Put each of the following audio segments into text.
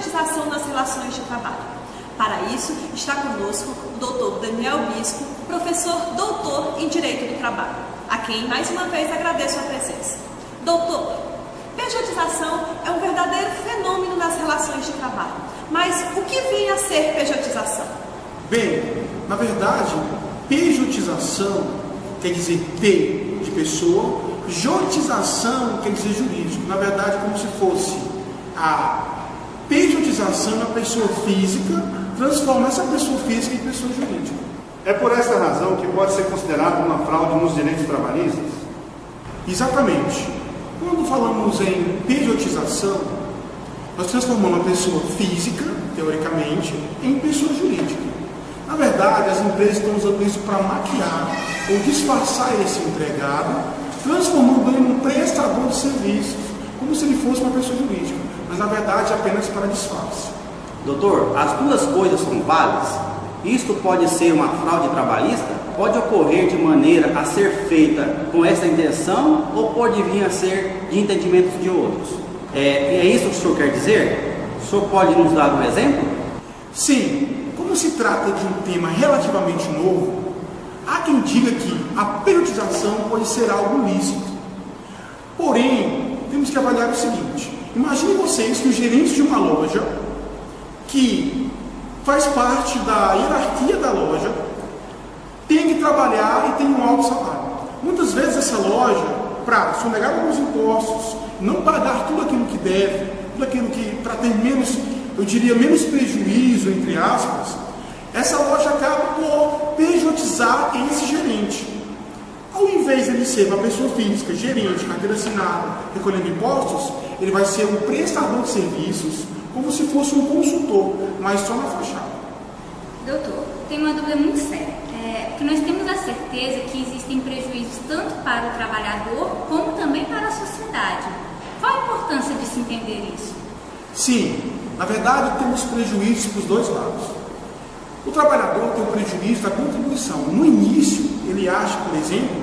pejotização nas relações de trabalho. Para isso, está conosco o Dr. Daniel Bispo, professor doutor em Direito do Trabalho, a quem mais uma vez agradeço a presença. Doutor, pejotização é um verdadeiro fenômeno nas relações de trabalho, mas o que vem a ser pejotização? Bem, na verdade, pejotização quer dizer P de pessoa, jotização quer dizer jurídico. Na verdade, como se fosse a pejotização da pessoa física, transforma essa pessoa física em pessoa jurídica. É por esta razão que pode ser considerado uma fraude nos direitos trabalhistas? Exatamente. Quando falamos em pejotização, nós transformamos a pessoa física, teoricamente, em pessoa jurídica. Na verdade, as empresas estão usando isso para maquiar ou disfarçar esse empregado, transformando ele em um prestador de serviços, como se ele fosse uma pessoa jurídica, mas na verdade apenas para disfarce. Doutor, as duas coisas são válidas? Isto pode ser uma fraude trabalhista? Pode ocorrer de maneira a ser feita com essa intenção ou pode vir a ser de entendimentos de outros? É isso que o senhor quer dizer? O senhor pode nos dar um exemplo? Sim, como se trata de um tema relativamente novo, há quem diga que a pejotização pode ser algo lícito. Porém, temos que avaliar o seguinte: imagine vocês que o gerente de uma loja, que faz parte da hierarquia da loja, tem que trabalhar e tem um alto salário. Muitas vezes essa loja, para sonegar alguns impostos, não pagar tudo aquilo que deve, tudo aquilo que, para ter menos, eu diria, menos prejuízo, entre aspas, essa loja acaba por pejotizar esse gerente. Ao invés de ele ser uma pessoa física, gerente, carteira assinada, recolhendo impostos, ele vai ser um prestador de serviços, como se fosse um consultor, mas só na fachada. Doutor, tem uma dúvida muito séria. Que nós temos a certeza que existem prejuízos tanto para o trabalhador como também para a sociedade. Qual a importância de se entender isso? Sim, na verdade temos prejuízos para os dois lados. O trabalhador tem o prejuízo da contribuição. No início, ele acha, por exemplo,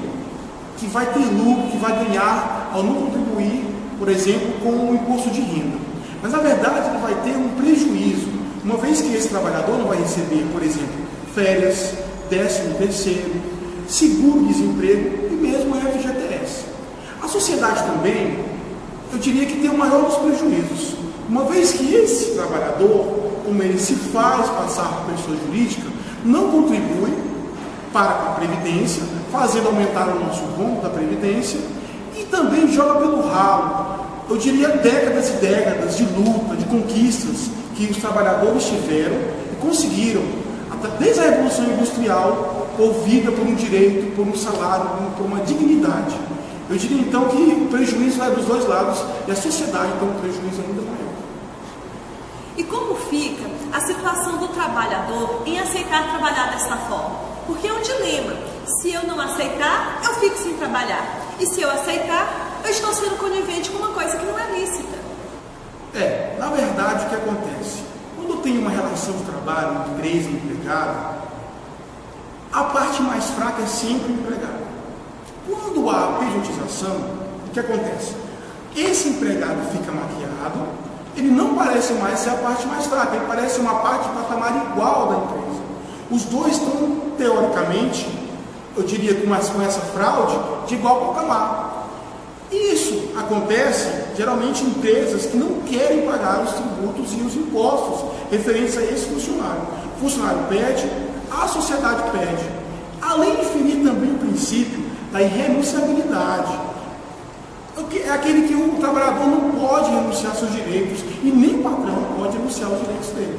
que vai ter lucro, que vai ganhar ao não contribuir, por exemplo, com o imposto de renda. Mas na verdade ele vai ter um prejuízo, uma vez que esse trabalhador não vai receber, por exemplo, férias, 13º, seguro-desemprego e mesmo FGTS. A sociedade também, eu diria que tem o maior dos prejuízos. Uma vez que esse trabalhador, como ele se faz passar por pessoa jurídica, não contribui para a Previdência, fazendo aumentar o nosso rombo da Previdência, e também joga pelo ralo, eu diria, décadas e décadas de luta, de conquistas que os trabalhadores tiveram e conseguiram, desde a Revolução Industrial, por vida, por um direito, por um salário, por uma dignidade. Eu diria então que o prejuízo vai dos dois lados e a sociedade tem um prejuízo ainda maior. E como fica a situação do trabalhador em aceitar trabalhar desta forma? Porque é um dilema. Se eu não aceitar, eu fico sem trabalhar. E se eu aceitar, eu estou sendo conivente com uma coisa que não é lícita. Na verdade, o que acontece? Quando tem uma relação de trabalho, empresa e empregado, a parte mais fraca é sempre o empregado. Quando há pejotização, o que acontece? Esse empregado fica maquiado, ele não parece mais ser a parte mais fraca, ele parece uma parte de patamar igual da empresa. Os dois estão, teoricamente, eu diria com essa fraude, de igual patamar. Isso acontece, geralmente, em empresas que não querem pagar os tributos e os impostos referentes a esse funcionário. O funcionário pede, a sociedade pede. Além de ferir também o princípio da irrenunciabilidade. É aquele que o trabalhador não pode renunciar aos seus direitos e nem o patrão pode renunciar aos direitos dele.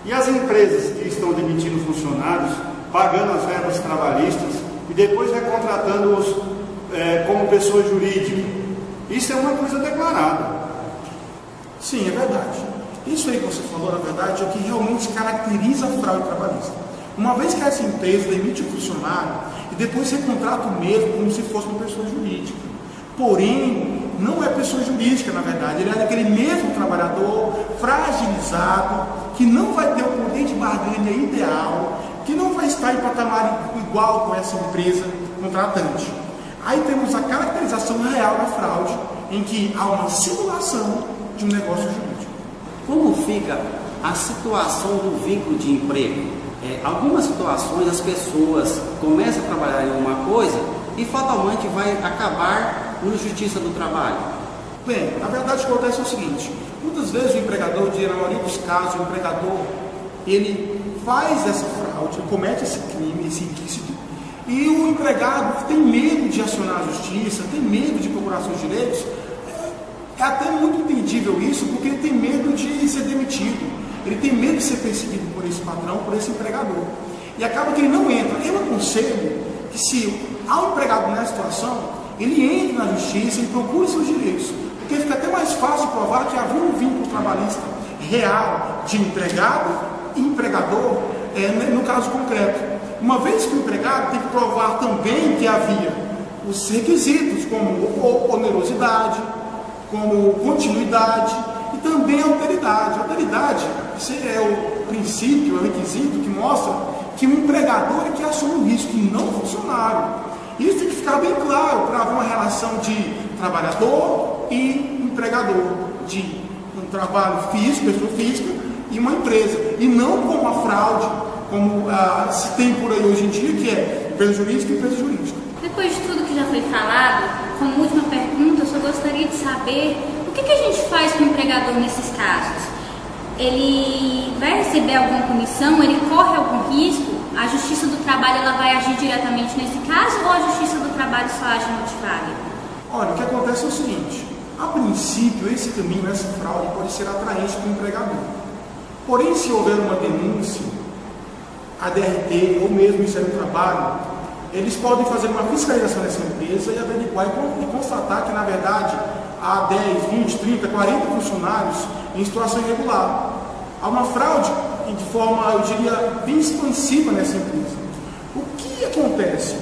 E as empresas que estão demitindo funcionários, pagando as verbas trabalhistas e depois recontratando-os como pessoa jurídica, isso é uma coisa declarada. Sim, é verdade. Isso aí que você falou, na verdade, é o que realmente caracteriza a fraude trabalhista. Uma vez que essa empresa demite o funcionário e depois recontrata o mesmo como se fosse uma pessoa jurídica. Porém, não é pessoa jurídica, na verdade. Ele é aquele mesmo trabalhador fragilizado, que não vai ter o poder de barganha ideal, que não vai estar em patamar igual com essa empresa contratante. Aí temos a caracterização real da fraude, em que há uma simulação de um negócio jurídico. Como fica a situação do vínculo de emprego? Algumas situações as pessoas começam a trabalhar em uma coisa e fatalmente vai acabar na justiça do trabalho. Bem, na verdade o que acontece é o seguinte: muitas vezes o empregador, na maioria dos casos, o empregador, ele faz essa fraude, ele comete esse crime, esse ilícito, e o empregado que tem medo de acionar a justiça, tem medo de procurar seus direitos, é até muito entendível isso, porque ele tem medo de ser demitido. Ele tem medo de ser perseguido por esse patrão, por esse empregador. E acaba que ele não entra. Eu aconselho que, se há um empregado nessa situação, ele entre na justiça e procure seus direitos. Porque fica até mais fácil provar que havia um vínculo trabalhista real de empregado e empregador, no caso concreto. Uma vez que o empregado tem que provar também que havia os requisitos, como onerosidade, como continuidade, e também a alteridade. A alteridade, esse é o princípio, é o requisito que mostra que o empregador é que assume o risco, e não o funcionário. Isso tem que ficar bem claro para haver uma relação de trabalhador e empregador, de um trabalho físico, pessoa física, e uma empresa, e não como a fraude, como se tem por aí hoje em dia, que é empresa jurídica e empresa jurídica. Depois de tudo que já foi falado, como última pergunta, eu só gostaria de saber o que a gente faz com o empregador nesses casos. Ele vai receber alguma punição? Ele corre algum risco? A Justiça do Trabalho ela vai agir diretamente nesse caso, ou a Justiça do Trabalho só age notificada? Olha, o que acontece é o seguinte: a princípio, esse caminho, essa fraude pode ser atraente para o empregador. Porém, se houver uma denúncia, a DRT ou mesmo o Ministério do Trabalho, eles podem fazer uma fiscalização dessa empresa e averiguar e constatar que, na verdade, há 10, 20, 30, 40 funcionários em situação irregular. Há uma fraude de forma, eu diria, bem expansiva nessa empresa. O que acontece?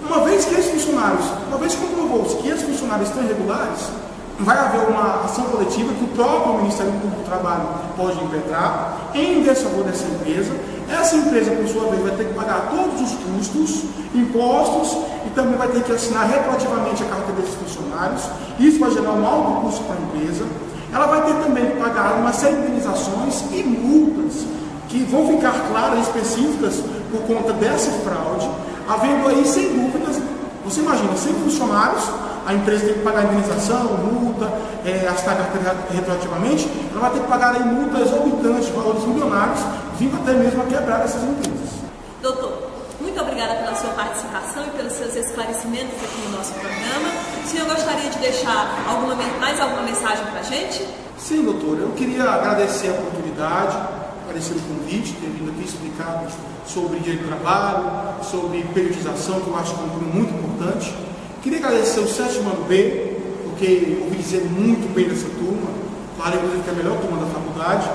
Uma vez que comprovou-se que esses funcionários estão irregulares, vai haver uma ação coletiva que o próprio Ministério Público do Trabalho pode impetrar em desfavor dessa empresa. Essa empresa, por sua vez, vai ter que pagar todos os custos, impostos, e também vai ter que assinar retroativamente a carteira desses funcionários. Isso vai gerar um alto custo para a empresa. Ela vai ter também que pagar uma série de indenizações e multas que vão ficar claras e específicas por conta dessa fraude, havendo aí, sem dúvidas, você imagina, 100 funcionários, a empresa tem que pagar indenização, multa, assinar a carteira retroativamente, ela vai ter que pagar aí multas exorbitantes, valores milionários, vindo até mesmo a quebrar essas empresas. Doutor, muito obrigada pela sua participação e pelos seus esclarecimentos aqui no nosso programa. O senhor gostaria de deixar mais alguma mensagem para a gente? Sim, doutor. Eu queria agradecer a oportunidade, agradecer o convite, ter vindo aqui explicar sobre direito do trabalho, sobre periodização, que eu acho que é um tema muito importante. Queria agradecer o 7º ano B, porque ouvi dizer muito bem dessa turma, claro, inclusive que é a melhor turma da faculdade.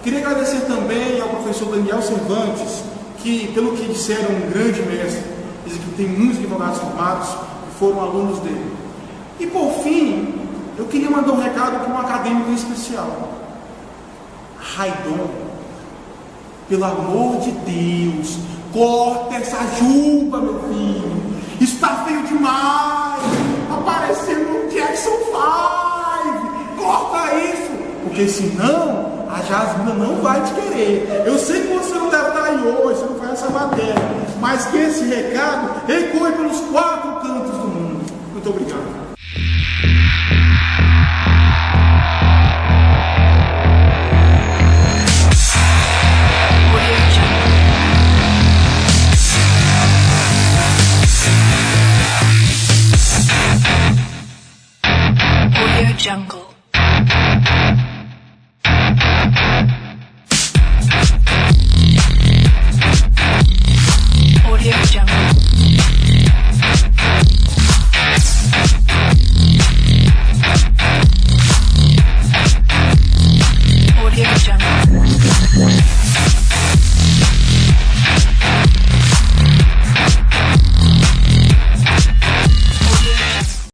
Queria agradecer também ao professor Daniel Cervantes, que, pelo que disseram, um grande mestre, diz que tem muitos advogados formados que foram alunos dele. E por fim, eu queria mandar um recado para um acadêmico em especial. Raidon, pelo amor de Deus, corta essa juba, meu filho. Isso está feio demais. Aparecendo um Jackson 5. Corta isso, porque senão a Jasmina não vai te querer. Eu sei que você não deve estar aí hoje, você não faz essa matéria, mas que esse recado ecoe pelos 4 cantos do mundo. Muito obrigado. Jungle.